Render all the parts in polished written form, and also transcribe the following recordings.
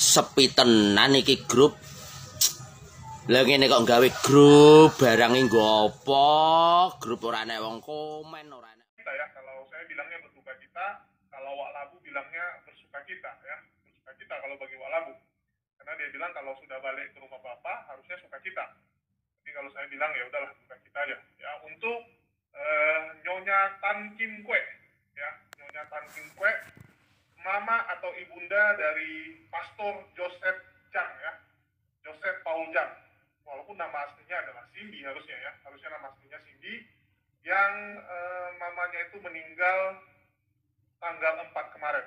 sepi tenan iki grup. Lah ngene kok gawe grup barang nggo apa? Grup ora enek wong komen ora enek. Kita ya, kalau saya bilangnya berduka cita, kalau Wak Labu bilangnya bersuka cita ya. Bersuka cita kalau bagi Wak Labu. Karena dia bilang kalau sudah balik ke rumah Bapak harusnya suka cita. Tapi kalau saya bilang ya udahlah duka cita aja. Ya untuk Nyonya Tan Kim Kue ya, Nyonya Tan Kim Kue, mama atau ibunda dari Pastor Joseph Jang ya, Joseph Paul Jang. Walaupun nama aslinya adalah Cindy harusnya ya, harusnya nama aslinya Cindy, yang mamanya itu meninggal tanggal 4 kemarin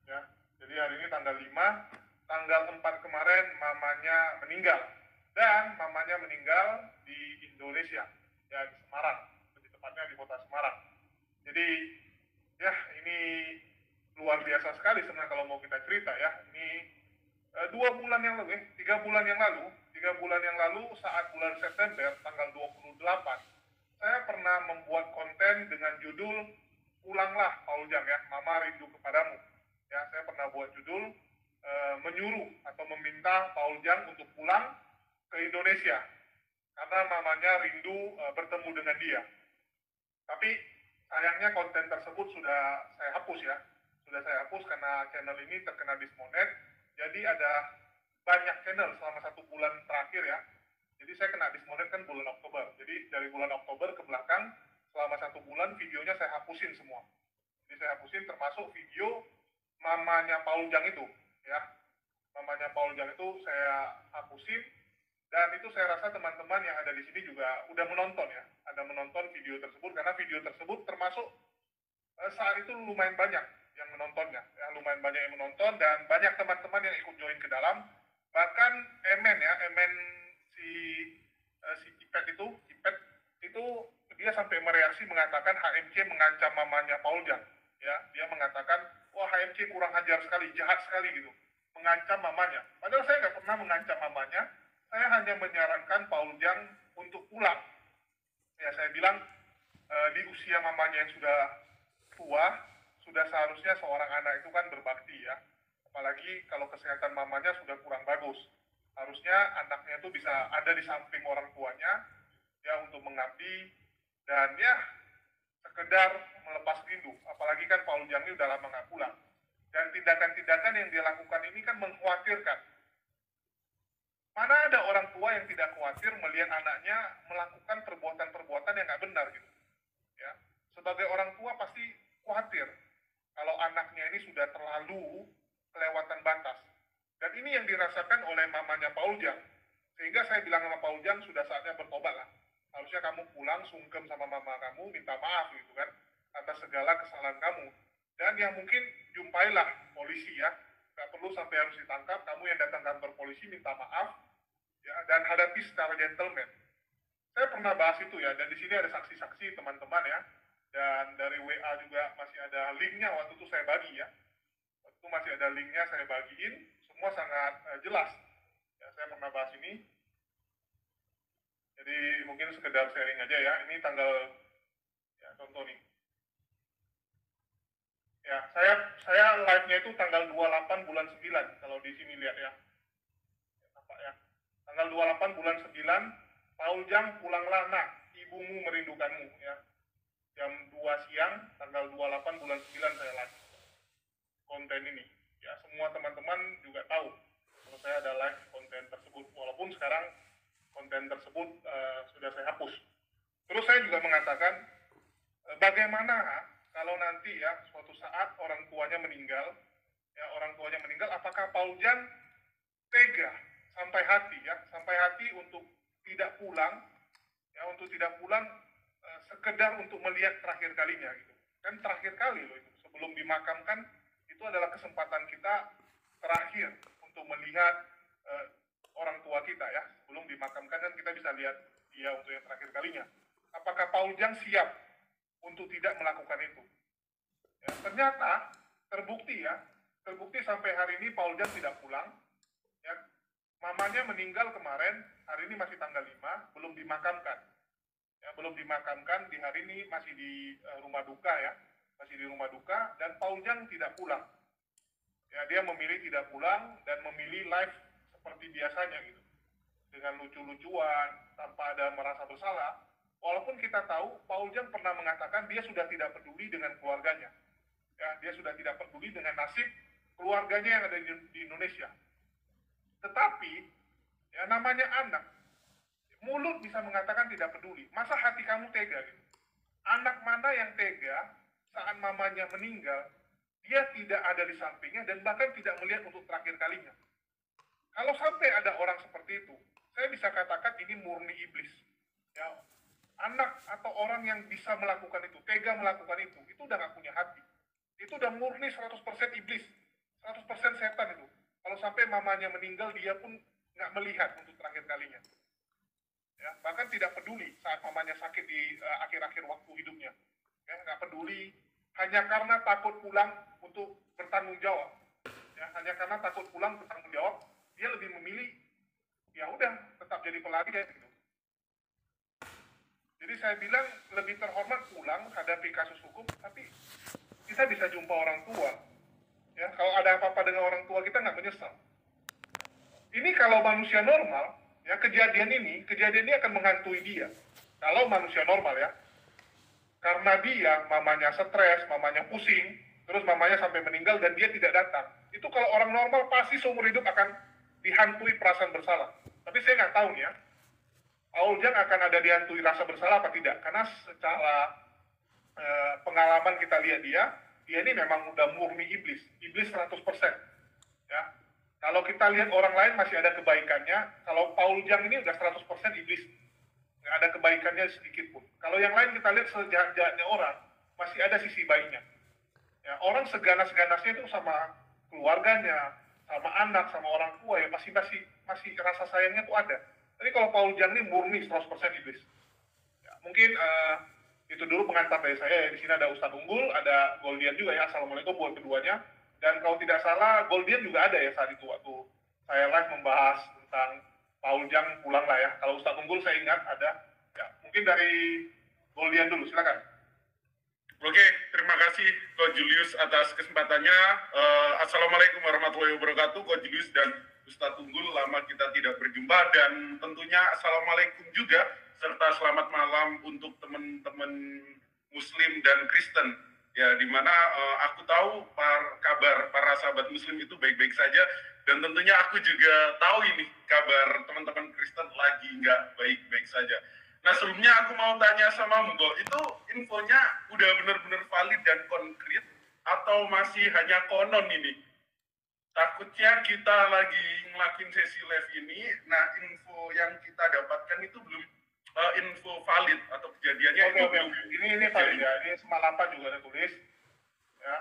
ya. Jadi hari ini tanggal 5, tanggal 4 kemarin mamanya meninggal. Dan mamanya meninggal di Indonesia ya, di Semarang, lebih tepatnya di kota Semarang. Jadi ya ini luar biasa sekali sebenarnya kalau mau kita cerita ya. Ini 2 bulan yang lalu, 3 bulan yang lalu saat bulan September tanggal 28, saya pernah membuat konten dengan judul Pulanglah Paul Jang ya, Mama Rindu Kepadamu. Ya, saya pernah buat judul menyuruh atau meminta Paul Jang untuk pulang ke Indonesia karena mamanya rindu bertemu dengan dia. Tapi sayangnya konten tersebut sudah saya hapus ya. Sudah saya hapus karena channel ini terkena dismonet. Jadi ada banyak channel selama 1 bulan terakhir ya. Jadi saya kena dismonet kan bulan Oktober. Jadi dari bulan Oktober ke belakang selama 1 bulan videonya saya hapusin semua. Jadi saya hapusin termasuk video mamanya Paul Jang itu ya. Mamanya Paul Jang itu saya hapusin. Dan itu saya rasa teman-teman yang ada di sini juga udah menonton ya. Ada menonton video tersebut karena video tersebut termasuk saat itu lumayan banyak yang menontonnya. Ya, lumayan banyak yang menonton dan banyak teman-teman yang ikut join ke dalam. Bahkan Emen ya, Emen si Cipet itu dia sampai mereaksi mengatakan HMC mengancam mamanya Paul Jang. Ya, dia mengatakan, wah HMC kurang ajar sekali, jahat sekali gitu. Mengancam mamanya. Padahal saya nggak pernah mengancam mamanya. Saya hanya menyarankan Paul Jang untuk pulang. Ya, saya bilang di usia mamanya yang sudah tua, sudah seharusnya seorang anak itu kan berbakti ya. Apalagi kalau kesehatan mamanya sudah kurang bagus. Harusnya anaknya itu bisa ada di samping orang tuanya ya untuk mengabdi dan ya sekedar melepas rindu. Apalagi kan Paul Jang ini udah lama nggak pulang. Dan tindakan-tindakan yang dia lakukan ini kan mengkhawatirkan. Mana ada orang tua yang tidak khawatir melihat anaknya melakukan perbuatan-perbuatan yang nggak benar gitu. Ya, sebagai orang tua pasti khawatir kalau anaknya ini sudah terlalu kelewatan batas. Dan ini yang dirasakan oleh mamanya Paul Jang. Sehingga saya bilang sama Paul Jang, sudah saatnya bertobat lah. Harusnya kamu pulang, sungkem sama mama kamu, minta maaf gitu kan, atas segala kesalahan kamu. Dan yang mungkin jumpailah polisi ya. Gak perlu sampai harus ditangkap, kamu yang datang kantor polisi minta maaf ya, dan hadapi secara gentleman. Saya pernah bahas itu ya, dan di sini ada saksi-saksi teman-teman ya. Dan dari WA juga masih ada linknya, waktu itu saya bagi ya. Waktu itu masih ada linknya saya bagiin, semua sangat jelas. Ya, saya pernah bahas ini. Jadi mungkin sekedar sharing aja ya. Ini tanggal, ya contoh nih. Ya, saya live-nya itu tanggal 28 bulan 9, kalau di sini lihat ya. Nampak ya. Tanggal 28 bulan 9, Paul Jang pulanglah nak, ibumu merindukanmu ya. Jam 2 siang, tanggal 28 bulan 9 saya live konten ini. Ya, semua teman-teman juga tahu kalau saya ada live konten tersebut. Walaupun sekarang konten tersebut sudah saya hapus. Terus saya juga mengatakan, bagaimana kalau nanti ya suatu saat orang tuanya meninggal, apakah Paul Jang tega sampai hati untuk tidak pulang, ya untuk tidak pulang sekedar untuk melihat terakhir kalinya gitu. Kan terakhir kali loh itu, sebelum dimakamkan itu adalah kesempatan kita terakhir untuk melihat orang tua kita ya. Sebelum dimakamkan kan kita bisa lihat dia untuk yang terakhir kalinya. Apakah Paul Jang siap untuk tidak melakukan itu? Ya, ternyata terbukti sampai hari ini Paul Jang tidak pulang. Ya, mamanya meninggal kemarin, hari ini masih tanggal 5, belum dimakamkan. Ya, belum dimakamkan, di hari ini masih di rumah duka ya, masih di rumah duka, dan Paul Jang tidak pulang. Ya, dia memilih tidak pulang dan memilih live seperti biasanya gitu. Dengan lucu-lucuan, tanpa ada merasa bersalah. Walaupun kita tahu Paul Jang pernah mengatakan dia sudah tidak peduli dengan keluarganya. Ya, dia sudah tidak peduli dengan nasib keluarganya yang ada di Indonesia. Tetapi ya namanya anak, mulut bisa mengatakan tidak peduli. Masa hati kamu tega gitu? Anak mana yang tega saat mamanya meninggal, dia tidak ada di sampingnya dan bahkan tidak melihat untuk terakhir kalinya. Kalau sampai ada orang seperti itu, saya bisa katakan ini murni iblis. Ya, anak atau orang yang bisa melakukan itu, tega melakukan itu udah gak punya hati. Itu udah murni 100% iblis, 100% setan itu. Kalau sampai mamanya meninggal, dia pun gak melihat untuk terakhir kalinya. Ya, bahkan tidak peduli saat mamanya sakit di akhir-akhir waktu hidupnya. Ya, gak peduli, hanya karena takut pulang untuk bertanggung jawab. Ya, hanya karena takut pulang bertanggung jawab, dia lebih memilih ya udah tetap jadi pelarian gitu. Jadi saya bilang lebih terhormat pulang hadapi kasus hukum, tapi kita bisa jumpa orang tua. Ya, kalau ada apa-apa dengan orang tua kita nggak menyesal. Ini kalau manusia normal, ya kejadian ini akan menghantui dia. Kalau manusia normal ya, karena dia mamanya stres, mamanya pusing, terus mamanya sampai meninggal dan dia tidak datang. Itu kalau orang normal pasti seumur hidup akan dihantui perasaan bersalah. Tapi saya nggak tahu nih ya, Paul Jang akan ada dihantui rasa bersalah apa tidak? Karena secara pengalaman kita lihat dia ini memang udah murni iblis 100%. Ya, kalau kita lihat orang lain masih ada kebaikannya, kalau Paul Jang ini udah 100% iblis, nggak ada kebaikannya sedikit pun. Kalau yang lain kita lihat sejahat-jahatnya orang, masih ada sisi baiknya. Ya, orang seganas-ganasnya itu sama keluarganya, sama anak, sama orang tua ya masih rasa sayangnya tuh ada. Tapi kalau Paul Jang ini murni 100% iblis. Ya, mungkin itu dulu pengantar dari saya. Di sini ada Ustadz Unggul, ada Goldian juga ya. Assalamualaikum buat keduanya. Dan kalau tidak salah Goldian juga ada ya saat itu waktu saya live membahas tentang Paul Jang pulang lah ya. Kalau Ustadz Unggul saya ingat ada. Ya, mungkin dari Goldian dulu, silakan. Oke, terima kasih Coach Julius atas kesempatannya. Assalamualaikum warahmatullahi wabarakatuh, Coach Julius dan Ustadz Unggul. Lama kita tidak berjumpa dan tentunya Assalamualaikum juga serta selamat malam untuk teman-teman Muslim dan Kristen. Ya, dimana aku tahu kabar para sahabat Muslim itu baik-baik saja dan tentunya aku juga tahu ini kabar teman-teman Kristen lagi nggak baik-baik saja. Nah, sebelumnya aku mau tanya sama Munggo, itu infonya udah benar-benar valid dan konkret atau masih hanya konon ini? Takutnya kita lagi ngelakuin sesi live ini, nah info yang kita dapatkan itu belum info valid atau kejadiannya itu belum. Ini valid ya, ini Semalapan juga ada tulis. Ya.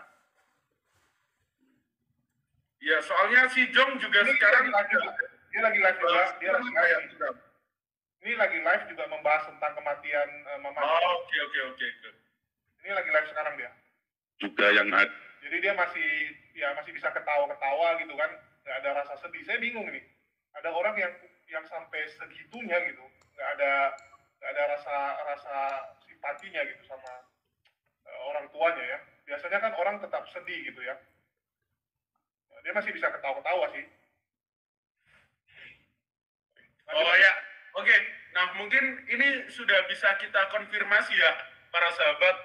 Ya, soalnya si Jong juga ini sekarang dia lagi live juga, dia lagi live juga. Ini lagi live juga membahas tentang kematian mamanya. Oh, oke. Ini lagi live sekarang dia. Juga yang ada. Jadi dia masih bisa ketawa-ketawa gitu kan, nggak ada rasa sedih. Saya bingung nih, ada orang yang sampai segitunya gitu, nggak ada rasa simpatinya gitu sama orang tuanya ya. Biasanya kan orang tetap sedih gitu ya. Dia masih bisa ketawa-ketawa sih. Oh ya, oke. Nah, mungkin ini sudah bisa kita konfirmasi ya, para sahabat,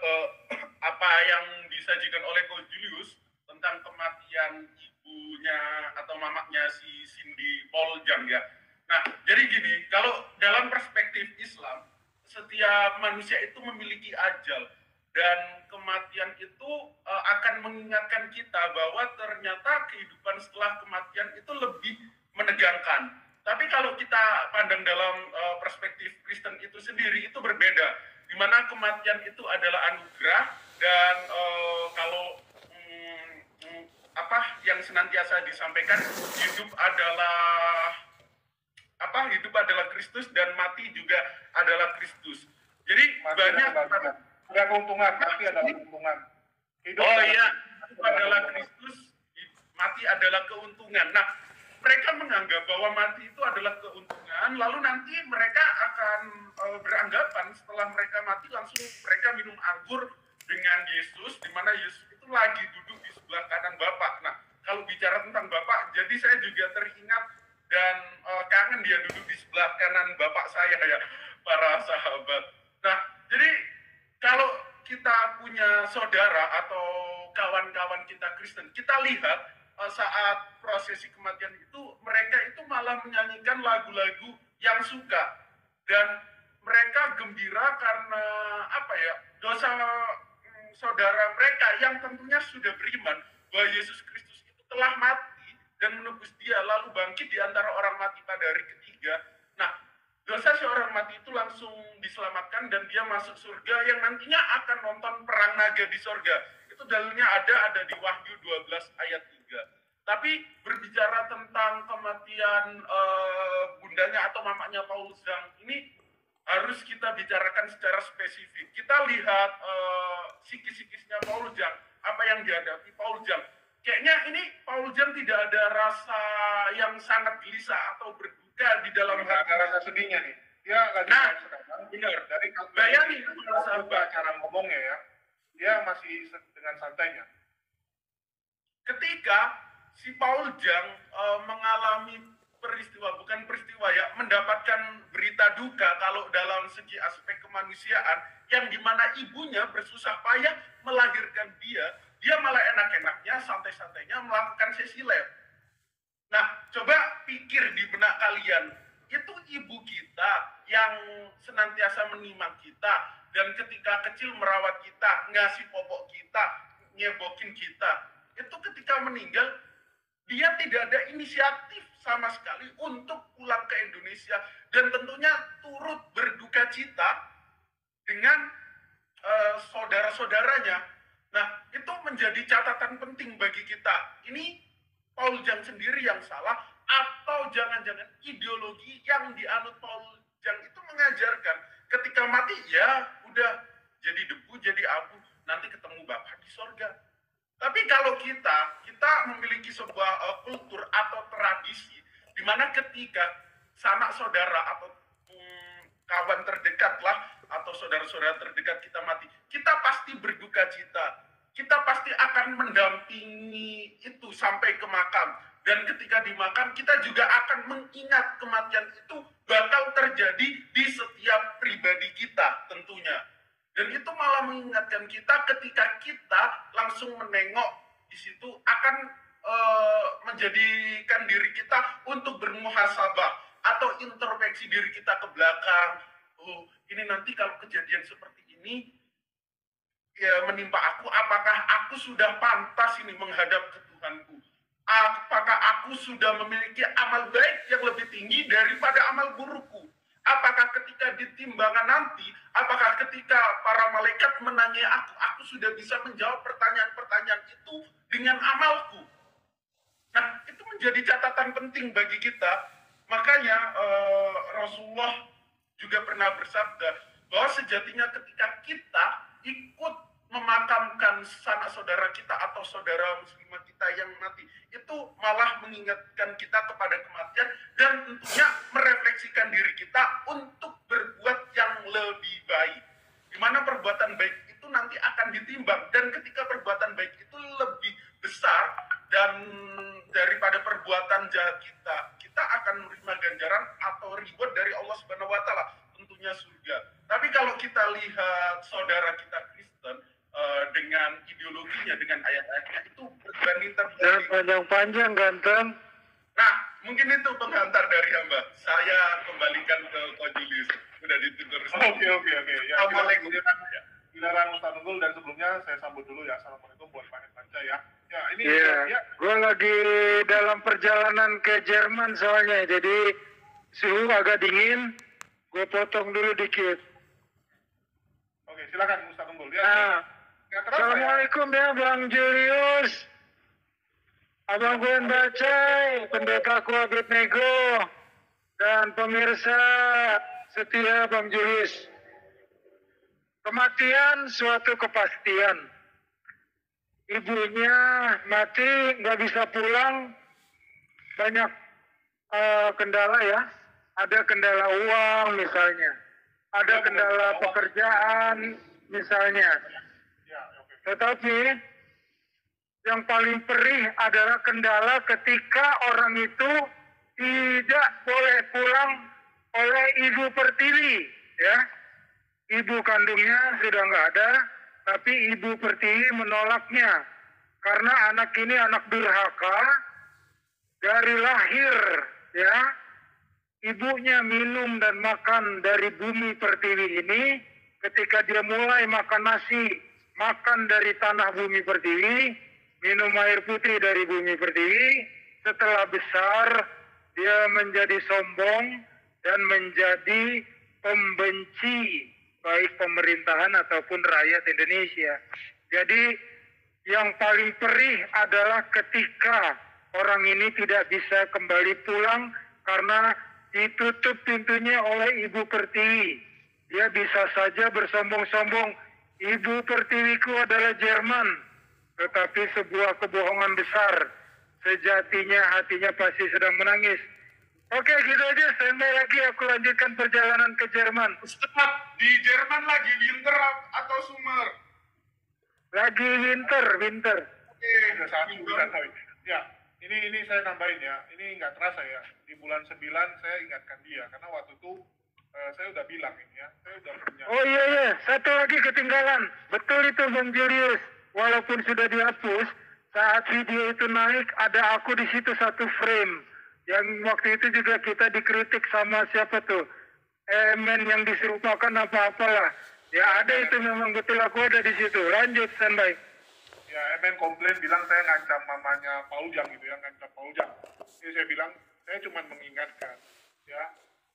apa yang disajikan oleh Coach Julius tentang kematian ibunya atau mamanya si Cindy Paul Jang ya. Nah, jadi gini, kalau dalam perspektif Islam, setiap manusia itu memiliki ajal dan kematian itu akan mengingatkan kita bahwa ternyata kehidupan setelah kematian itu lebih menegangkan. Tapi kalau kita pandang dalam perspektif Kristen itu sendiri, itu berbeda. Di mana kematian itu adalah anugerah dan kalau yang senantiasa disampaikan, hidup adalah Kristus dan mati juga adalah Kristus. Jadi mati banyak ada keuntungan, mati adalah keuntungan. Hidup adalah Kristus, mati adalah keuntungan. Nah, mereka menganggap bahwa mati itu adalah keuntungan, lalu nanti mereka akan beranggapan setelah mereka mati langsung mereka minum anggur dengan Yesus, di mana Yesus itu lagi duduk di sebelah kanan Bapa. Nah, kalau Jadi saya juga teringat dan kangen dia duduk di sebelah kanan bapak saya ya, para sahabat. Nah, jadi kalau kita punya saudara atau kawan-kawan kita Kristen, kita lihat saat prosesi kematian itu mereka itu malah menyanyikan lagu-lagu yang suka dan mereka gembira karena apa ya, dosa saudara mereka yang tentunya sudah beriman bahwa Yesus Kristus itu telah mati dan menebus dia lalu bangkit di antara orang mati pada hari ketiga. Nah, dosa seorang mati itu langsung diselamatkan dan dia masuk surga yang nantinya akan nonton perang naga di surga. Itu dalilnya ada di Wahyu 12 ayat 3. Tapi berbicara tentang kematian bundanya atau mamanya Paulus Zhang ini harus kita bicarakan secara spesifik. Kita lihat psikis-psikisnya Paul Zhang, apa yang dihadapi Paul Zhang. Kayaknya ini Paul Zhang tidak ada rasa yang sangat gelisah atau berduka di dalam hati. Ada rasa sedihnya nih. Dia lagi benar. Dari bayangin cara ngomongnya ya, dia masih dengan santainya. Ketika si Paul Zhang mengalami mendapatkan berita duka kalau dalam segi aspek kemanusiaan yang dimana ibunya bersusah payah melahirkan dia malah enak-enaknya santai-santainya melakukan sesi lab. Nah, coba pikir di benak kalian, itu ibu kita yang senantiasa menimang kita dan ketika kecil merawat kita, ngasih popok kita, nyebokin kita, itu ketika meninggal dia tidak ada inisiatif sama sekali untuk pulang ke Indonesia dan tentunya turut berduka cita dengan saudara-saudaranya. Nah, itu menjadi catatan penting bagi kita. Ini Paul Zhang sendiri yang salah atau jangan-jangan ideologi yang dianut Paul Zhang itu mengajarkan ketika mati ya udah jadi debu, jadi abu, nanti ketemu Bapak di sorga. Tapi kalau kita memiliki sebuah kultur atau tradisi di mana ketika sanak saudara atau kawan terdekat lah atau saudara-saudara terdekat kita mati, kita pasti berduka cita. Kita pasti akan mendampingi itu sampai ke makam. Dan ketika di makam, kita juga akan mengingat kematian itu bakal terjadi di setiap pribadi kita tentunya. Dan itu malah mengingatkan kita ketika kita langsung menengok di situ akan menjadikan diri kita untuk bermuhasabah atau introspeksi diri kita ke belakang. Oh, ini nanti kalau kejadian seperti ini ya menimpa aku, apakah aku sudah pantas ini menghadap ke Tuhanku? Apakah aku sudah memiliki amal baik yang lebih tinggi daripada amal burukku? Apakah ketika ditimbangan nanti, apakah ketika para malaikat menanyai aku sudah bisa menjawab pertanyaan-pertanyaan itu dengan amalku? Nah, itu menjadi catatan penting bagi kita. Makanya Rasulullah juga pernah bersabda bahwa sejatinya ketika kita ikut memakamkan sanak saudara kita atau saudara muslimah kita yang mati, itu malah mengingatkan kita kepada kematian dan tentunya merefleksikan diri kita untuk berbuat yang lebih baik. Di mana perbuatan baik itu nanti akan ditimbang dan ketika perbuatan baik itu lebih besar dan daripada perbuatan jahat kita akan menerima ganjaran atau reward dari Allah Subhanahu wa taala, tentunya surga. Tapi kalau kita lihat saudara kita Kristen dengan ideologinya, dengan ayat-ayatnya itu berbanding terbalik. Panjang-panjang ganteng. Nah, mungkin itu penghantar dari hamba. Saya kembalikan ke Ko Julius. Sudah ditutur. Oke. Ya, Assalamualaikum. Giliran Ustaz Tunggul dan sebelumnya saya sambut dulu ya. Assalamualaikum buat Pak Panca ya. Ya, ini ya. Gue lagi dalam perjalanan ke Jerman soalnya, jadi suhu agak dingin. Gue potong dulu dikit. Oke, silakan Ustaz Tunggul. Ya, Assalamualaikum ya Bang Julius, Abang Gwen Bacai, pendetaku Abednego, dan pemirsa setia Bang Julius. Kematian suatu kepastian. Ibunya mati, nggak bisa pulang, banyak kendala ya. Ada kendala uang misalnya, ada kendala pekerjaan misalnya. Tetapi yang paling perih adalah kendala ketika orang itu tidak boleh pulang oleh ibu pertiwi, ya. Ibu kandungnya sudah nggak ada, tapi ibu pertiwi menolaknya karena anak ini anak durhaka dari lahir, ya. Ibunya minum dan makan dari bumi pertiwi ini. Ketika dia mulai makan nasi, makan dari tanah bumi pertiwi, minum air putih dari bumi pertiwi, setelah besar dia menjadi sombong dan menjadi pembenci baik pemerintahan ataupun rakyat Indonesia. Jadi yang paling perih adalah ketika orang ini tidak bisa kembali pulang karena ditutup pintunya oleh ibu pertiwi. Dia bisa saja bersombong-sombong, ibu pertiwiku adalah Jerman, tetapi sebuah kebohongan besar. Sejatinya hatinya pasti sedang menangis. Oke, gitu aja. Standby lagi, aku lanjutkan perjalanan ke Jerman. Ustaz, di Jerman lagi winter atau summer? Lagi winter. Oke, Udah satu. Ya, ini saya tambahin ya. Ini nggak terasa ya. Di bulan 9 saya ingatkan dia karena waktu itu saya udah bilang ini ya. Saya udah punya. Oh iya, satu lagi ketinggalan. Betul itu Bang Julius. Walaupun sudah dihapus, saat video itu naik ada aku di situ satu frame. Yang waktu itu juga kita dikritik sama siapa tuh? Men yang diserupakan apa-apalah. Ya ada itu memang betul aku ada di situ. Lanjut standby. Ya, MN komplain bilang saya ngancam mamanya Pak Ujang gitu ya, ngancam Pak Ujang. Jadi saya bilang, saya cuma mengingatkan, ya,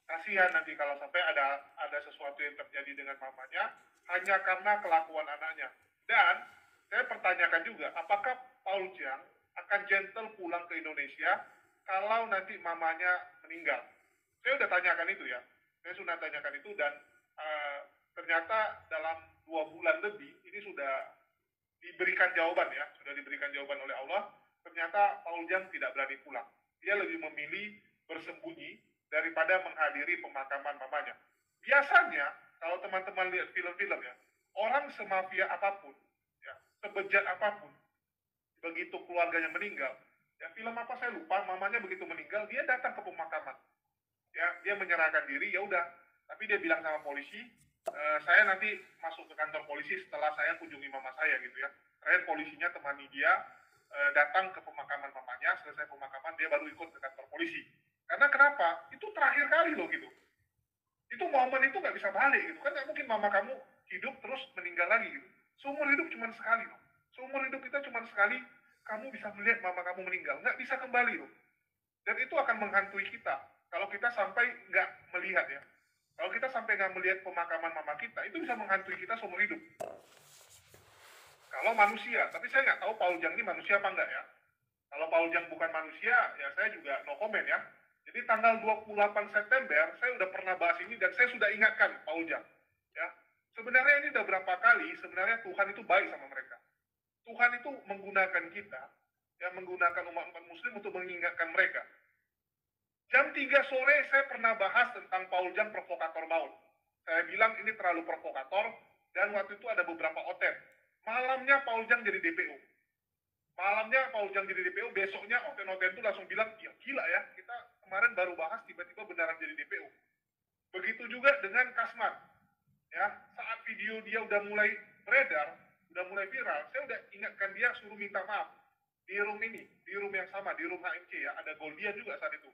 kasihan nanti kalau sampai ada sesuatu yang terjadi dengan mamanya hanya karena kelakuan anaknya. Dan saya pertanyakan juga, apakah Pak Ujang akan gentle pulang ke Indonesia kalau nanti mamanya meninggal? Saya udah tanyakan itu ya, saya sudah tanyakan itu dan ternyata dalam 2 bulan lebih ini sudah diberikan jawaban ya, sudah diberikan jawaban oleh Allah. Ternyata Pak Ujang tidak berani pulang. Dia lebih memilih bersembunyi daripada menghadiri pemakaman mamanya. Biasanya kalau teman-teman lihat film-film ya, orang semafia apapun, ya, sebejat apapun, begitu keluarganya meninggal, ya film apa saya lupa, mamanya begitu meninggal, dia datang ke pemakaman, ya, dia menyerahkan diri, ya udah. Tapi dia bilang sama polisi, saya nanti masuk ke kantor polisi setelah saya kunjungi mama saya gitu ya. Terakhir polisinya temani dia datang ke pemakaman mamanya, selesai pemakaman dia baru ikut ke kantor polisi. Karena kenapa? Itu terakhir kali loh gitu. Itu momen itu nggak bisa balik gitu kan, nggak mungkin mama kamu hidup terus meninggal lagi gitu. Seumur hidup cuma sekali loh. Seumur hidup kita cuma sekali kamu bisa melihat mama kamu meninggal, nggak bisa kembali loh. Dan itu akan menghantui kita kalau kita sampai nggak melihat ya. Kalau kita sampai nggak melihat pemakaman mama kita, itu bisa menghantui kita seumur hidup. Kalau manusia, tapi saya nggak tahu Pak Ujang ini manusia apa enggak ya. Kalau Pak Ujang bukan manusia, ya saya juga no comment ya. Jadi tanggal 28 September, saya udah pernah bahas ini dan saya sudah ingatkan Pak Ujang. Ya, sebenarnya ini udah berapa kali, sebenarnya Tuhan itu baik sama mereka. Tuhan itu menggunakan kita, ya menggunakan umat muslim untuk mengingatkan mereka. Jam 3 sore saya pernah bahas tentang Pak Ujang provokator maut. Saya bilang ini terlalu provokator dan waktu itu ada beberapa oten. Malamnya Pak Ujang jadi DPO. Malamnya Pak Ujang jadi DPO, besoknya oten-oten itu langsung bilang, ya gila ya, kita kemarin baru bahas tiba-tiba beneran jadi DPO. Begitu juga dengan Kasman. Ya, saat video dia udah mulai beredar, udah mulai viral, saya udah ingatkan dia suruh minta maaf. Di room ini, di room yang sama, di room HMC ya, ada Goldian juga saat itu.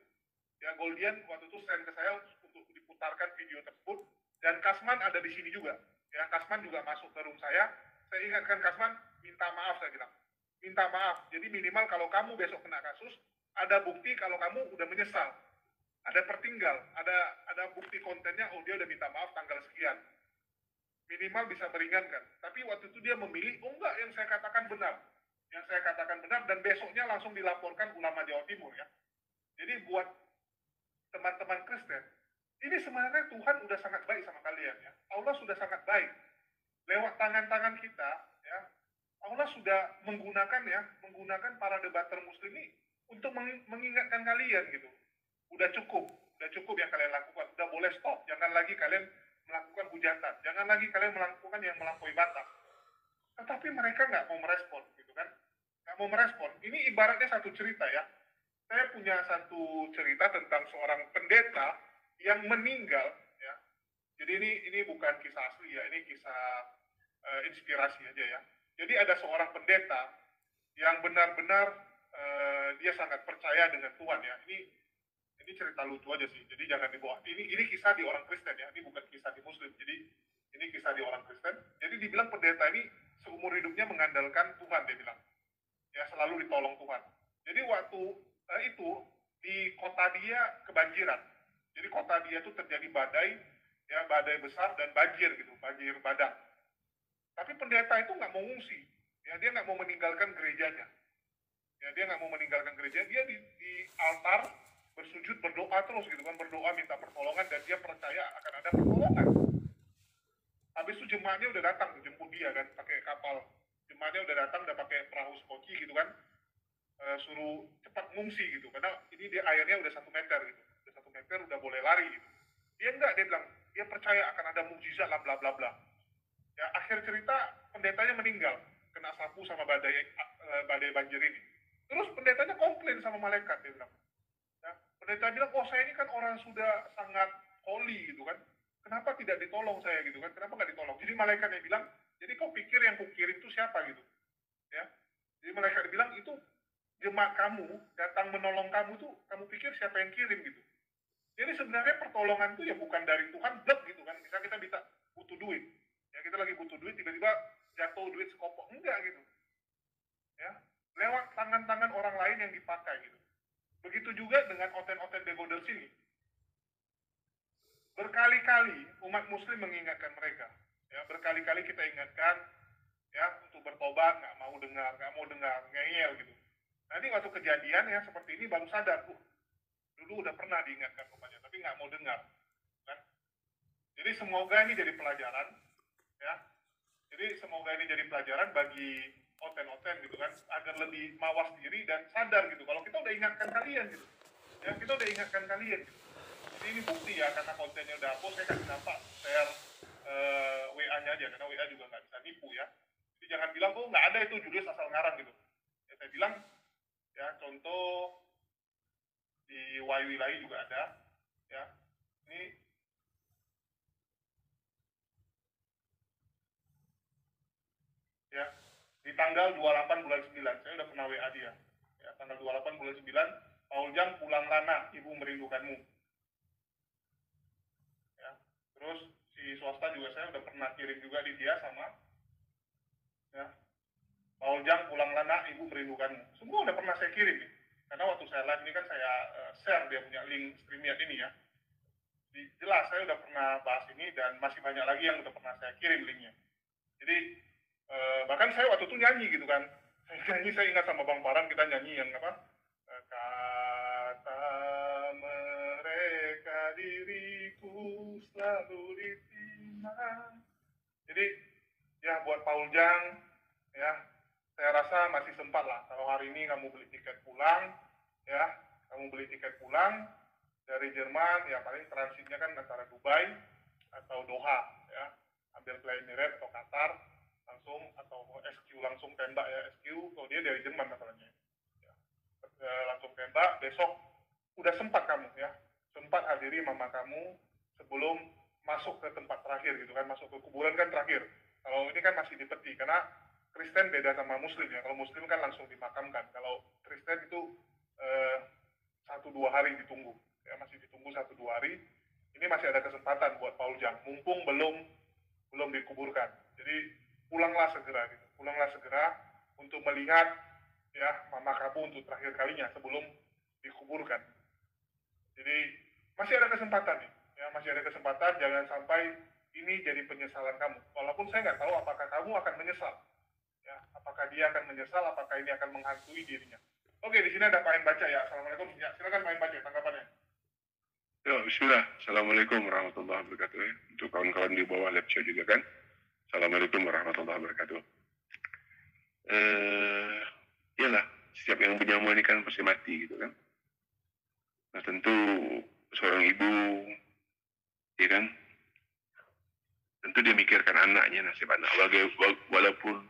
Ya, Goldian waktu itu send ke saya untuk diputarkan video tersebut, dan Kasman ada di sini juga. Ya, Kasman juga masuk ke room saya ingatkan Kasman, minta maaf saya bilang. Minta maaf, jadi minimal kalau kamu besok kena kasus, ada bukti kalau kamu udah menyesal. Ada pertinggal, ada bukti kontennya, oh dia udah minta maaf tanggal sekian. Minimal bisa meringankan. Tapi waktu itu dia memilih, oh enggak, yang saya katakan benar. Yang saya katakan benar, dan besoknya langsung dilaporkan ulama Jawa Timur ya. Jadi buat teman-teman Kristen, ini sebenarnya Tuhan udah sangat baik sama kalian ya. Allah sudah sangat baik. Lewat tangan-tangan kita, ya, Allah sudah menggunakan para debater muslim ini untuk mengingatkan kalian gitu. Udah cukup yang kalian lakukan. Udah boleh stop. Jangan lagi kalian melakukan hujatan. Jangan lagi kalian melakukan yang melampaui batas. Tetapi mereka nggak mau merespon gitu kan. nggak mau merespon. Ini ibaratnya satu cerita ya. Saya punya satu cerita tentang seorang pendeta yang meninggal ya. Jadi ini bukan kisah asli ya, ini kisah inspirasi aja ya. Jadi ada seorang pendeta yang benar-benar dia sangat percaya dengan Tuhan ya. Ini cerita lucu aja sih. Jadi jangan dibawa. Ini kisah di orang Kristen ya. Ini bukan kisah di Muslim. Jadi ini kisah di orang Kristen. Jadi dibilang pendeta ini seumur hidupnya mengandalkan Tuhan, dia bilang. Ya selalu ditolong Tuhan. Jadi waktu itu di kota dia kebanjiran. Jadi kota dia itu terjadi badai, ya badai besar dan banjir gitu, banjir bandang. Tapi pendeta itu nggak mau ngungsi, ya dia nggak mau meninggalkan gerejanya. Ya dia nggak mau meninggalkan gereja, dia di altar bersujud berdoa terus gitu kan, berdoa minta pertolongan dan dia percaya akan ada pertolongan. Habis itu jemaatnya udah datang jemput dia kan pakai kapal. Jemaatnya udah datang udah pakai perahu skoci gitu kan. Suruh cepat ngungsi gitu karena ini dia airnya udah 1 meter gitu. Udah 1 meter udah boleh lari gitu. Dia enggak, dia bilang dia percaya akan ada mukjizat lah bla bla bla. Ya akhir cerita pendetanya meninggal kena sapu sama badai banjir ini. Terus pendetanya komplain sama malaikat, dia bilang. Ya, pendeta bilang, oh saya ini kan orang sudah sangat holy gitu kan. Kenapa tidak ditolong saya gitu kan? Kenapa nggak ditolong? Jadi malaikatnya bilang, jadi kau pikir yang kukirim itu siapa gitu? Ya, jadi malaikat bilang itu jemaat kamu datang menolong kamu tuh, kamu pikir siapa yang kirim gitu? Jadi sebenarnya pertolongan itu ya bukan dari Tuhan, blek gitu kan? Misalnya kita butuh duit, ya kita lagi butuh duit, tiba-tiba jatuh duit sekopok, enggak gitu. Ya, lewat tangan-tangan orang lain yang dipakai gitu. Begitu juga dengan oten-oten begoders ini. Berkali-kali umat muslim mengingatkan mereka. Ya, berkali-kali kita ingatkan ya untuk bertobat, nggak mau dengar, ngeyel gitu. Nanti waktu kejadian ya seperti ini baru sadar, dulu udah pernah diingatkan rupanya, tapi nggak mau dengar. Kan? Jadi semoga ini jadi pelajaran, ya. Jadi semoga ini jadi pelajaran bagi oten-oten gitu kan, agar lebih mawas diri dan sadar gitu. Kalau kita udah ingatkan kalian gitu, ya kita udah ingatkan kalian. Gitu. Jadi ini bukti ya, karena kontennya udah hapus, saya kasih nampak share WA-nya aja, karena WA juga nggak bisa nipu ya. Jadi jangan bilang, oh nggak ada itu Julius asal ngarang gitu. Ya, saya bilang, ya contoh di Wilayah juga ada, ya. Ini ya di tanggal 28 bulan 9, saya udah pernah WA dia. Ya, tanggal 28 bulan 9, Paul Jang pulang Lana, ibu merindukanmu. Ya. Terus si swasta juga saya udah pernah kirim juga di dia sama. Ya. Paul Jang pulang Lana, ibu merindukanmu. Semua udah pernah saya kirim nih. Karena waktu saya live ini kan saya share dia punya link StreamYard ini ya. Jelas saya udah pernah bahas ini dan masih banyak lagi yang udah pernah saya kirim linknya. Jadi bahkan saya waktu itu nyanyi gitu kan. Saya ingat sama Bang Paran kita nyanyi yang apa? Kata mereka diriku selalu ditimang. Jadi ya buat Paul Jang ya saya rasa masih sempat lah kalau hari ini kamu beli tiket pulang ya, kamu beli tiket pulang dari Jerman ya paling transitnya kan antara Dubai atau Doha ya, ambil Fly Emirates atau Qatar langsung atau SQ langsung tembak ya, SQ kalau dia dari Jerman masalahnya ya. Langsung tembak, besok udah sempat kamu ya, sempat hadiri mama kamu sebelum masuk ke tempat terakhir gitu kan, masuk ke kuburan kan terakhir. Kalau ini kan masih di peti karena Kristen beda sama Muslim ya. Kalau Muslim kan langsung dimakamkan. Kalau Kristen itu 1-2 hari ditunggu. Ya masih ditunggu 1-2 hari. Ini masih ada kesempatan buat Paul Jang. Mumpung belum dikuburkan. Jadi pulanglah segera gitu. Pulanglah segera untuk melihat ya mama kamu untuk terakhir kalinya sebelum dikuburkan. Jadi masih ada kesempatan nih. Ya masih ada kesempatan. Jangan sampai ini jadi penyesalan kamu. Walaupun saya nggak tahu apakah kamu akan menyesal. Ya, apakah dia akan menyesal, apakah ini akan menghantui dirinya. Oke, di sini ada Pak En baca ya. Assalamualaikum. Ya, silakan Pak En baca tanggapannya. Ya, bismillah. Assalamualaikum warahmatullahi wabarakatuh. Untuk kawan-kawan di bawah live show juga kan. Assalamualaikum warahmatullahi wabarakatuh. Iyalah, setiap yang punya ini kan pasti mati gitu kan. Nah tentu seorang ibu, ya kan, tentu dia mikirkan anaknya, nasib anak. Walaupun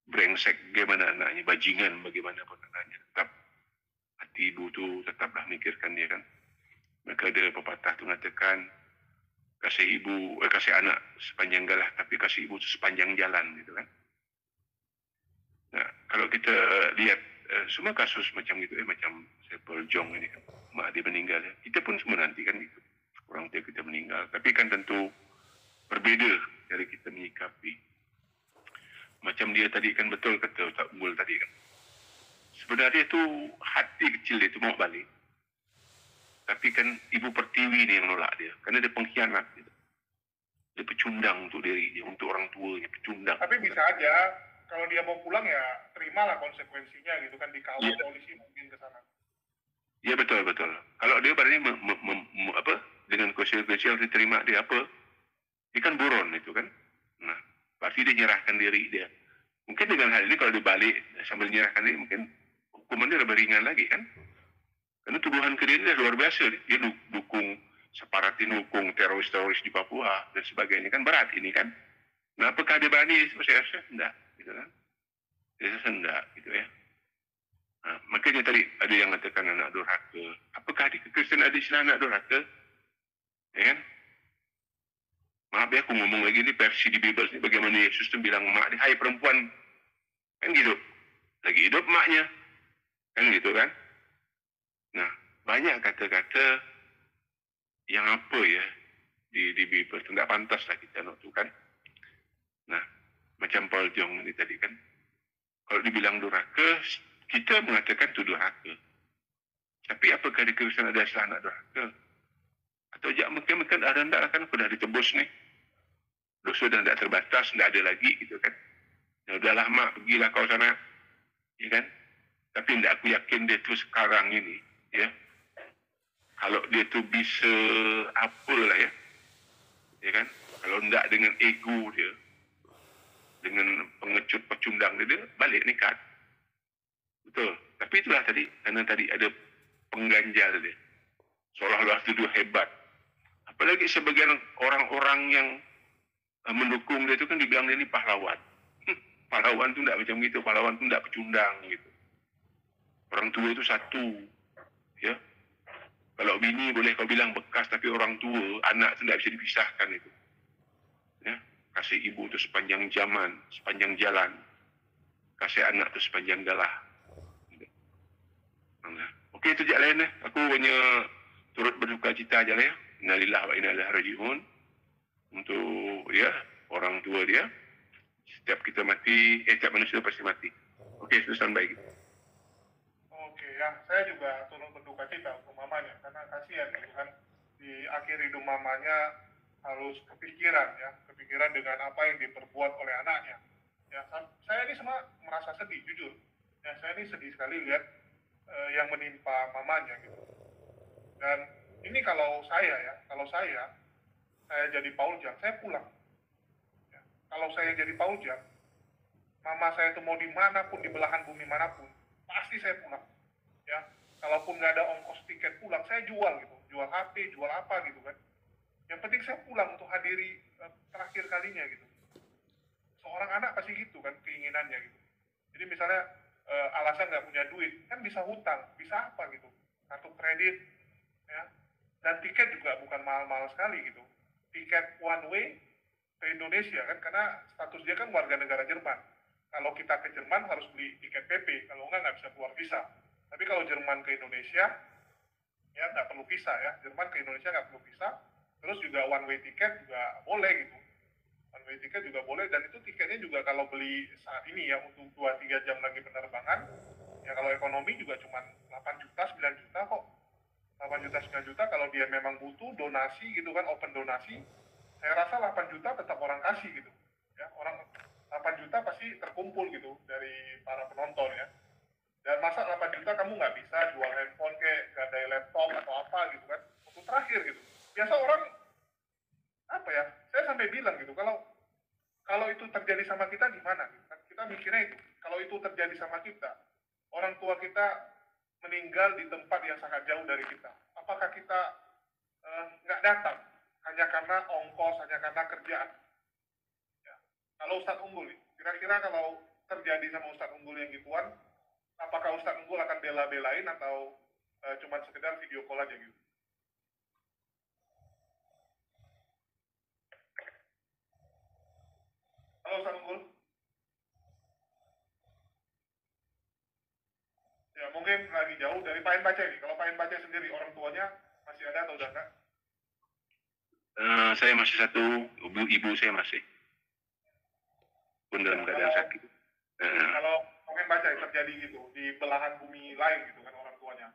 brengsek bagaimana anaknya, bajingan bagaimanapun anaknya, tetap hati ibu tu tetaplah mikirkan dia kan. Maka ada pepatah tu mengatakan, kasih anak sepanjang galah, tapi kasih ibu tu sepanjang jalan gitu kan. Nah, kalau kita lihat semua kasus macam itu, macam Saipul Jong ini kan, mak dia meninggal ya. Kita pun semua nanti kan gitu. Orang tua kita meninggal, tapi kan tentu berbeza dari kita menyikapi. Macam dia tadi kan, betul kata Ustaz Unggul tadi kan. Sebenarnya tu hati kecil dia tu mau balik. Tapi kan Ibu Pertiwi ni yang nolak dia. Kerana dia pengkhianat gitu. Dia pecundang untuk diri dia, untuk orang tuanya, pecundang. Tapi bisa aja, kalau dia mau pulang ya terimalah konsekuensinya gitu kan, dikawal polisi mungkin ke sana. Ya betul. Kalau dia berani dengan konsekuensi yang diterima dia apa? Dia kan buron itu kan. Nah, pasti dia nyerahkan diri dia. Mungkin dengan hal ini kalau dia balik sambil menyerahkan diri, mungkin hukuman dia lebih ringan lagi kan. Karena tuduhan ke dia luar biasa. Dia dukung separatin, dukung teroris-teroris di Papua dan sebagainya kan, berat ini kan. Nah, apakah dia berani? Saya rasa enggak, gitu kan. Saya rasa enggak, gitu ya. Nah, makanya tadi ada yang mengatakan anak durhaka. Apakah di Kristen ada istilah anak durhaka? Ya kan? Maaf ya, aku ngomong lagi ni versi di Bible ni, bagaimana Yesus tu bilang mak dia, hai perempuan, kan gitu. Lagi hidup maknya, kan gitu kan. Nah, banyak kata-kata yang apa ya di Bible tu, tak pantas lah kita nak tu kan. Nah, macam Paul Jong ni tadi kan, kalau dibilang durhaka, kita mengatakan tu durhaka. Tapi apakah di Kristen ada istilah anak durhaka? Atau mungkin ada hendak kan, aku dah ditebus ni. Dosa dah tak terbatas, tak ada lagi gitu kan. Ya udahlah mak, pergilah kau sana. Ya kan? Tapi tidak aku yakin dia tu sekarang ini, ya. Kalau dia tu bisa apalah ya. Ya kan? Kalau tidak dengan ego dia, dengan pengecut pecundang dia balik nekat. Betul. Tapi itulah tadi, karena tadi ada pengganjal dia. Seolah-olah tuduh hebat. Apalagi sebagian orang-orang yang mendukung dia itu kan dibilang dia ni pahlawan. Pahlawan tu tidak macam gitu. Pahlawan tu tidak pecundang gitu. Orang tua itu satu. Ya. Kalau bini boleh kau bilang bekas, tapi orang tua, anak tu tidak bisa dipisahkan itu. Ya. Kasih ibu tu sepanjang zaman, sepanjang jalan. Kasih anak tu sepanjang galah. Okey, itu je lain lah. Aku hanya turut berduka cita aja lah ya. Innalillahi wa inna ilaihi raji'un. Untuk ya orang tua dia. Setiap kita mati, setiap manusia pasti mati. Okey, sudah baik. Oke, ya saya juga turut berduka cita untuk mamanya karena kasihan gitu kan, di akhir hidup mamanya harus kepikiran dengan apa yang diperbuat oleh anaknya. Ya, saya ini semua merasa sedih jujur. Ya, saya ini sedih sekali lihat yang menimpa mamanya gitu. Dan ini kalau saya jadi Paul Jang, saya pulang. Ya, kalau saya jadi Paul Jang, mama saya itu mau dimanapun, di belahan bumi manapun, pasti saya pulang. Ya, kalaupun nggak ada ongkos tiket pulang, saya jual gitu, jual HP, jual apa gitu kan. Yang penting saya pulang untuk hadiri terakhir kalinya gitu. Seorang anak pasti gitu kan keinginannya gitu. Jadi misalnya alasan nggak punya duit, kan bisa hutang, bisa apa gitu, kartu kredit, ya. Dan tiket juga bukan mahal-mahal sekali gitu. Tiket one way ke Indonesia kan, karena status dia kan warga negara Jerman. Kalau kita ke Jerman harus beli tiket PP, kalau nggak bisa keluar visa. Tapi kalau Jerman ke Indonesia, ya nggak perlu visa ya. Jerman ke Indonesia nggak perlu visa. Terus juga one way tiket juga boleh gitu. One way tiket juga boleh, dan itu tiketnya juga kalau beli saat ini ya untuk 2-3 jam lagi penerbangan, ya kalau ekonomi juga cuma 8 juta, 9 juta kok. 8 juta, 9 juta kalau dia memang butuh donasi gitu kan, open donasi, saya rasa 8 juta tetap orang kasih gitu. Ya, orang 8 juta pasti terkumpul gitu dari para penonton ya. Dan masa 8 juta kamu nggak bisa jual handphone kayak gadai laptop atau apa gitu kan, untuk terakhir gitu. Biasa orang apa ya, saya sampai bilang gitu, kalau itu terjadi sama kita gimana gitu kan. Kita mikirnya itu, kalau itu terjadi sama kita, orang tua kita meninggal di tempat yang sangat jauh dari kita, apakah kita nggak datang hanya karena ongkos, hanya karena kerjaan ya? Kalau Ustadz Unggul, kira-kira kalau terjadi sama Ustadz Unggul yang gituan, apakah Ustadz Unggul akan bela-belain atau cuma sekedar video call aja gitu? Halo Ustadz Unggul. Ya mungkin lagi jauh dari Pak Baca nih. Kalau Pak Baca sendiri, orang tuanya masih ada atau udah enggak? Saya masih satu, ibu saya masih pun dalam keadaan sakit. Kalau mungkin baca terjadi gitu di belahan bumi lain gitu kan orang tuanya,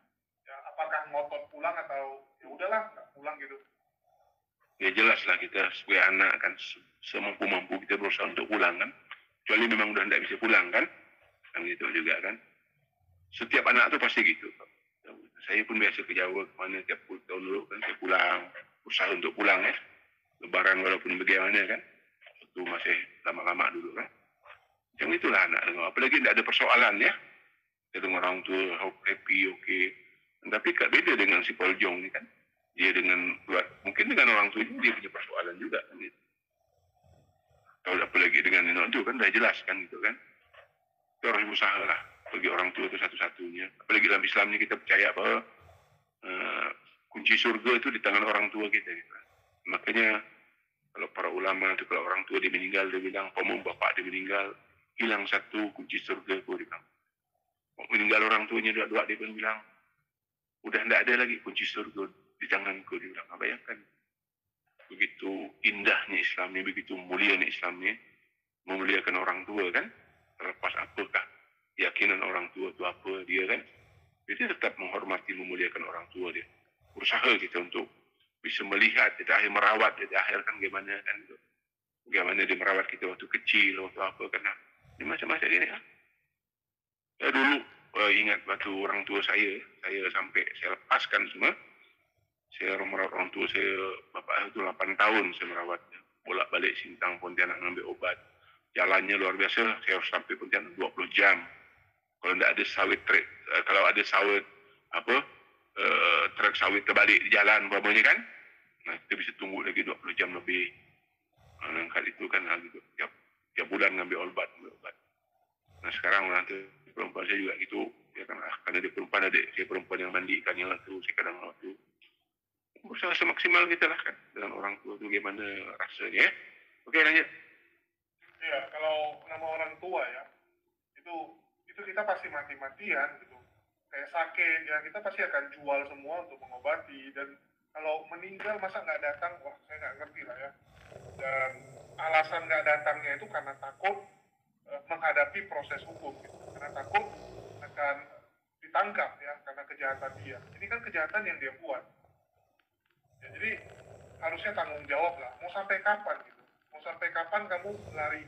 ya apakah ngotot pulang atau ya udahlah nggak pulang gitu? Ya jelas lah kita sebagai anak kan semampu-mampu kita berusaha untuk pulang kan, kecuali memang udah tidak bisa pulang kan gitu juga kan. Setiap anak tuh pasti gitu. Saya pun biasa ke Jawa kemana tiap tahun dulu kan saya pulang, berusaha untuk pulang ya. Lebaran walaupun bagaimana kan, waktu masih lama-lama dulu kan. Yang itulah anak dengar. Apalagi tidak ada persoalan ya. Dia dengar orang tua happy, okay. Tapi beda dengan si Paul Jong ni kan. Dia dengan mungkin dengan orang tua dia punya persoalan juga kan gitu. Kalau apalagi dengan nenek itu kan dah jelas kan gitu kan. Kita harus berusaha lah bagi orang tua itu satu-satunya. Apalagi dalam Islam ni kita percaya bahwa kunci surga itu di tangan orang tua kita gitu. Makanya kalau para ulama itu kalau orang tua dia meninggal dia bilang, "Paman bapak dia meninggal, hilang satu kunci surga," dia bilang. Meninggal orang tuanya dua-dua dia pun bilang, "Udah tidak ada lagi kunci surga di tanganku," dia bilang. Bayangkan begitu indahnya Islam ni, begitu mulianya Islam ni, memuliakan orang tua kan. Terlepas apakah keyakinan orang tua itu apa dia kan, dia tetap menghormati memuliakan orang tua dia. Berusaha kita untuk bisa melihat di akhir merawat di akhir kan gimana kan gitu. Bagaimana dia merawat kita waktu kecil waktu apa kan di masa-masa ini kan. Saya dulu ingat waktu orang tua saya sampai saya lepaskan semua. Saya merawat orang tua saya, bapak itu 8 tahun saya merawatnya. Bolak-balik Sintang Pontianak ngambil obat. Jalannya luar biasa, saya harus sampai Pontianak 20 jam. Kalau tidak ada sawit trek, kalau ada sawit truk sawit terbalik di jalan umpamanya kan, nah kita bisa tunggu lagi 20 jam lebih. Nah, kali itu kan gitu, tiap bulan ngambil obat. Nah sekarang nanti perempuan saya juga gitu, ya kan, karena dia perempuan adik, saya perempuan yang mandikan yang waktu, saya kadang waktu. Berusaha semaksimal kita lah kan, dengan orang tua itu gimana rasanya ya. Oke lanjut. Iya, kalau nama orang tua ya, itu kita pasti mati-matian gitu. Kayak sakit ya, kita pasti akan jual semua untuk mengobati. Dan kalau meninggal masa nggak datang, wah saya nggak ngerti lah ya. Dan alasan nggak datangnya itu karena takut menghadapi proses hukum gitu. Karena takut akan ditangkap ya karena kejahatan dia. Ini kan kejahatan yang dia buat. Ya, jadi harusnya tanggung jawab lah. Mau sampai kapan gitu? Mau sampai kapan kamu lari?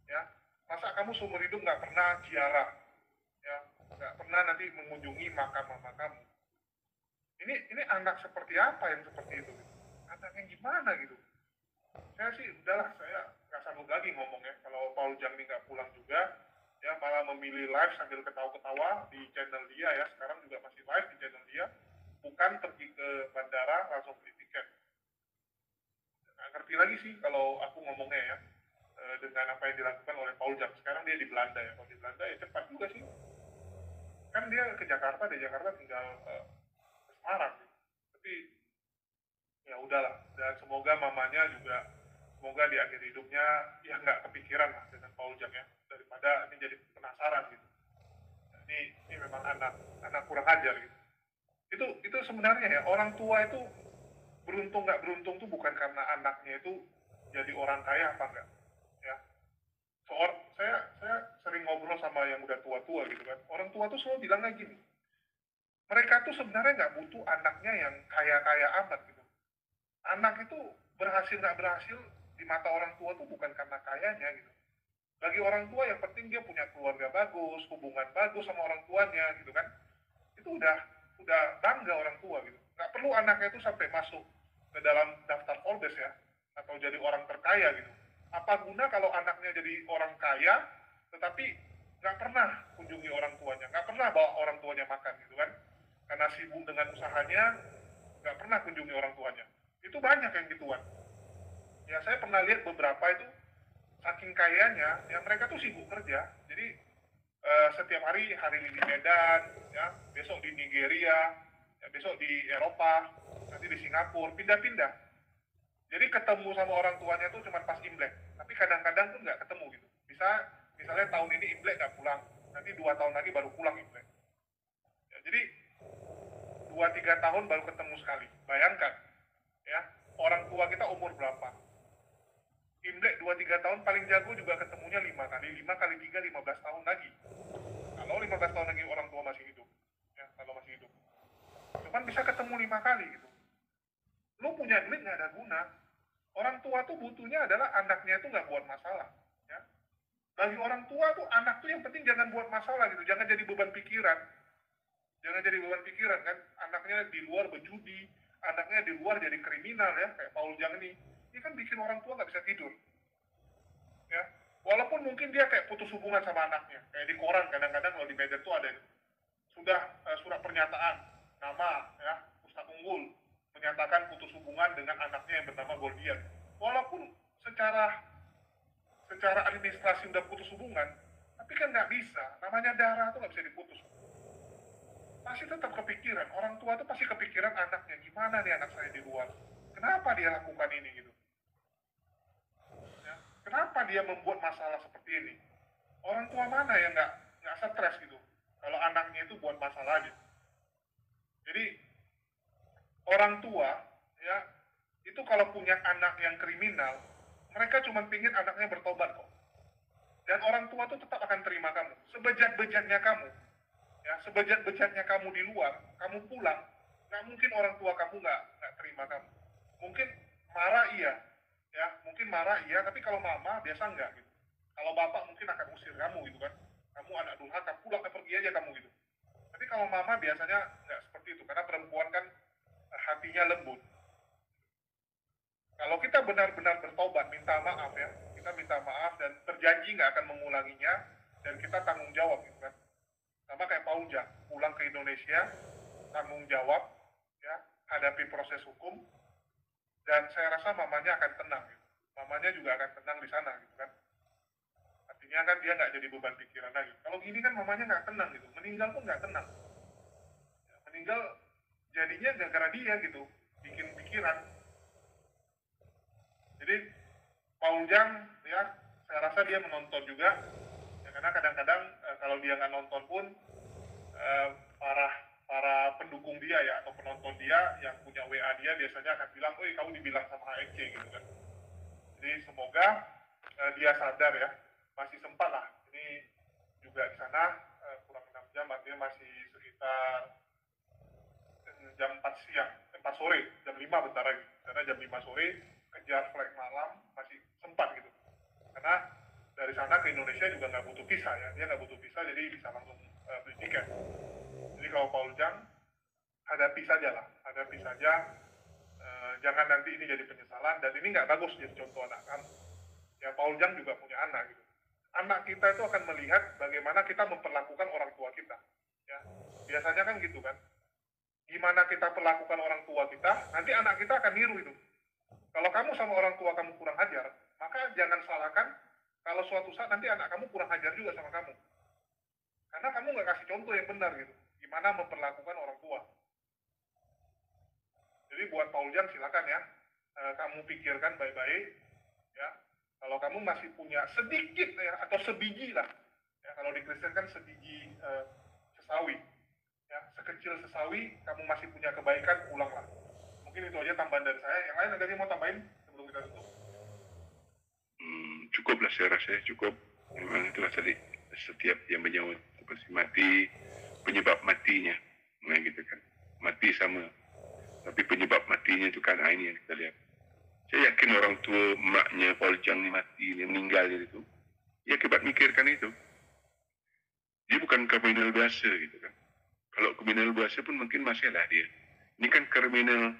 Ya, masa kamu seumur hidup nggak pernah ziarah? Ya, nggak pernah nanti mengunjungi makam mama kamu. Ini anak seperti apa yang seperti itu? Gitu? Anak yang gimana gitu? Saya sih udahlah, saya nggak sanggup lagi ngomongnya. Kalau Paul Jangmi nggak pulang juga, ya malah memilih live sambil ketawa-ketawa di channel dia ya. Sekarang juga masih live di channel dia. Bukan pergi ke bandara langsung beli tiket. Nggak ngerti lagi sih kalau aku ngomongnya ya, dengan apa yang dilakukan oleh Paul Jang. Sekarang dia di Belanda ya. Kalau di Belanda ya cepat juga sih. Kan dia ke Jakarta, di Jakarta tinggal ke Semarang. Tapi ya udahlah. Dan semoga mamanya juga, semoga di akhir hidupnya ya nggak kepikiran lah dengan Paul Jang ya. Daripada ini jadi penasaran gitu. Ini memang anak kurang ajar gitu. Itu sebenarnya ya, orang tua itu beruntung nggak beruntung tuh bukan karena anaknya itu jadi orang kaya apa enggak ya. Saya sering ngobrol sama yang udah tua-tua gitu kan, orang tua tuh selalu bilangnya gini, mereka tuh sebenarnya nggak butuh anaknya yang kaya-kaya amat gitu. Anak itu berhasil nggak berhasil di mata orang tua tuh bukan karena kayanya gitu. Bagi orang tua yang penting dia punya keluarga bagus, hubungan bagus sama orang tuanya gitu kan, itu udah bangga orang tua gitu. Nggak perlu anaknya itu sampai masuk ke dalam daftar Forbes ya, atau jadi orang terkaya gitu. Apa guna kalau anaknya jadi orang kaya, tetapi nggak pernah kunjungi orang tuanya, nggak pernah bawa orang tuanya makan gitu kan, karena sibuk dengan usahanya, nggak pernah kunjungi orang tuanya. Itu banyak yang gituan. Ya saya pernah lihat beberapa itu saking kayanya, ya mereka tuh sibuk kerja. Jadi setiap hari ini di Medan, ya besok di Nigeria, ya, besok di Eropa, nanti di Singapura, pindah-pindah. Jadi ketemu sama orang tuanya tuh cuma pas Imlek, tapi kadang-kadang tuh nggak ketemu gitu. Misalnya tahun ini Imlek nggak pulang, nanti 2 tahun lagi baru pulang Imlek. Ya, jadi 2-3 tahun baru ketemu sekali. Bayangkan, ya orang tua kita umur berapa? Imlek 2-3 tahun paling jago juga ketemunya 5 kali. 5 kali 3, 15 tahun lagi. Kalau 15 tahun lagi orang tua masih hidup, ya kalau masih hidup. Cuman bisa ketemu 5 kali gitu. Lu punya duit nggak ada guna. Orang tua tuh butuhnya adalah anaknya itu nggak buat masalah. Ya. Bagi orang tua tuh anak tuh yang penting jangan buat masalah gitu. Jangan jadi beban pikiran. Jangan jadi beban pikiran kan. Anaknya di luar berjudi, anaknya di luar jadi kriminal ya. Kayak Paul Jang ini kan bikin orang tua nggak bisa tidur. Ya. Walaupun mungkin dia kayak putus hubungan sama anaknya. Kayak di koran kadang-kadang kalau di Medan tuh ada sudah surat pernyataan nama ya Ustadz Unggul menyatakan putus hubungan dengan anaknya yang bernama Gordian. Walaupun secara administrasi udah putus hubungan, tapi kan nggak bisa. Namanya darah tuh nggak bisa diputus. Pasti tetap kepikiran. Orang tua tuh pasti kepikiran anaknya. Gimana nih anak saya di luar? Kenapa dia lakukan ini gitu? Ya, kenapa dia membuat masalah seperti ini? Orang tua mana yang nggak stres gitu? Kalau anaknya itu buat masalah aja. Jadi orang tua ya itu kalau punya anak yang kriminal, mereka cuma pingin anaknya bertobat kok. Dan orang tua tuh tetap akan terima kamu. Sebejat-bejatnya kamu, ya sebejat-bejatnya kamu di luar, kamu pulang, nggak mungkin orang tua kamu nggak terima kamu. Mungkin marah iya, ya mungkin marah iya, tapi kalau mama biasa nggak gitu. Kalau bapak mungkin akan usir kamu gitu kan. Kamu anak durhaka, pulang pergi aja kamu gitu. Tapi kalau mama biasanya nggak seperti itu, karena perempuan kan hatinya lembut. Kalau kita benar-benar bertobat, minta maaf ya, kita minta maaf dan berjanji nggak akan mengulanginya, dan kita tanggung jawab gitu kan. Sama kayak Paul Jang, pulang ke Indonesia, tanggung jawab, ya, hadapi proses hukum, dan saya rasa mamanya akan tenang gitu. Mamanya juga akan tenang di sana gitu kan. Artinya kan dia nggak jadi beban pikiran lagi. Kalau gini kan mamanya nggak tenang gitu, meninggal pun nggak tenang. Ya, meninggal jadinya gara-gara dia gitu, bikin pikiran. Jadi Paul Jang ya, saya rasa dia menonton juga, ya, karena kadang-kadang kalau dia nggak nonton pun para pendukung dia ya atau penonton dia yang punya WA dia biasanya akan bilang, "Oi, kamu dibilang sama HMC gitu kan." Jadi semoga dia sadar ya, masih sempat lah. Ini juga di sana kurang 6 jam, artinya masih sekitar jam 4 siang, 4 sore, jam 5 bentar lagi. Karena jam 5 sore kejar flight malam masih sempat gitu. Karena dari sana ke Indonesia juga nggak butuh visa ya, dia nggak butuh visa jadi bisa langsung beli tiket. Jadi kalau Paul Jang hadapi saja lah, hadapi saja, jangan nanti ini jadi penyesalan dan ini nggak bagus jadi contoh anak kamu. Ya Paul Jang juga punya anak gitu. Anak kita itu akan melihat bagaimana kita memperlakukan orang tua kita. Ya biasanya kan gitu kan. Gimana kita perlakukan orang tua kita, nanti anak kita akan niru itu. Kalau kamu sama orang tua kamu kurang ajar, maka jangan salahkan kalau suatu saat nanti anak kamu kurang ajar juga sama kamu. Karena kamu nggak kasih contoh yang benar gitu. Gimana memperlakukan orang tua. Jadi buat Paul Jang silakan ya, kamu pikirkan baik-baik. Ya, kalau kamu masih punya sedikit ya atau sebiji lah. Ya, kalau di Kristen kan sebiji sesawi. Ya, sekecil sesawi, kamu masih punya kebaikan, pulanglah. Mungkin itu aja tambahan dari saya. Yang lain ada yang mau tambahin sebelum kita tutup? Cukup lah, saya rasa cukup. Memang itulah tadi, setiap yang menyaut seperti mati, penyebab matinya. Nah gitu kan, mati sama. Tapi penyebab matinya itu kan ini yang kita lihat. Saya yakin orang tua maknya Paul Jang ni mati, dia meninggal itu. Ya akibat mikirkan itu. Dia bukan kriminal biasa gitu kan. Kalau kriminal biasa pun mungkin masih lah dia. Ini kan kriminal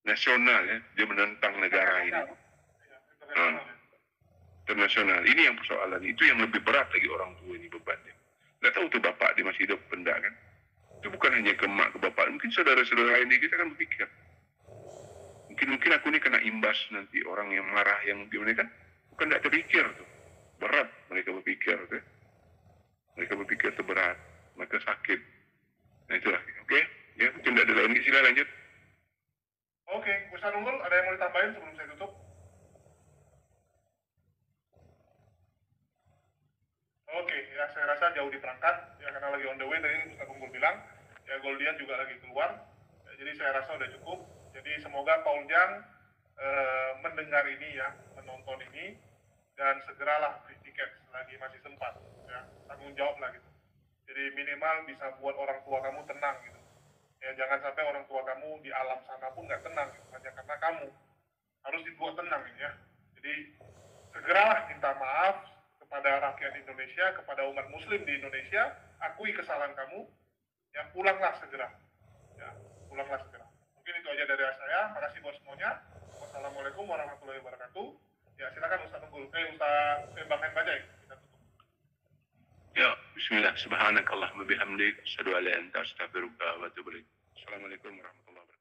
nasional ya, dia menentang negara ini. Internasional. Ini yang persoalan. Itu yang lebih berat lagi orang tua ini bebannya. Nggak tahu tuh bapak dia masih hidup benda kan. Itu bukan hanya ke mak, ke bapak. Mungkin saudara-saudara lain kita kan berpikir. Mungkin aku ni kena imbas nanti orang yang marah, yang gimana kan. Kan tidak terpikir tuh. Berat mereka berpikir tuh. Mereka berpikir itu berat, maka sakit. Nah itulah, oke? Ya, mungkin tidak ada lagi, sila lanjut. Oke, Ustaz Unggul, ada yang mau ditambahin sebelum saya tutup? Oke, ya saya rasa jauh di perangkat, ya karena lagi on the way tadi Ustaz Unggul bilang, ya Goldian juga lagi keluar, ya, jadi saya rasa udah cukup. Jadi semoga Paul Jang mendengar ini ya, menonton ini, dan segeralah beli tiket selagi masih sempat, ya tanggung jawab lah gitu. Jadi minimal bisa buat orang tua kamu tenang gitu. Ya jangan sampai orang tua kamu di alam sana pun nggak tenang gitu, hanya karena kamu harus dibuat tenang ini ya. Jadi segeralah minta maaf kepada rakyat Indonesia, kepada umat Muslim di Indonesia, akui kesalahan kamu, ya pulanglah segera, ya pulanglah segera. Mungkin itu aja dari saya. Makasih buat semuanya. Wassalamualaikum warahmatullahi wabarakatuh. Ya silakan Ustaz Unggul, Bang Hen Bajai, kita tutup. Ya, bismillah. Subhanakallahumma bihamdik. Asyhadu an la ilaha illa anta astaghfiruka wa atubu ilaik. Assalamualaikum warahmatullahi wabarakatuh.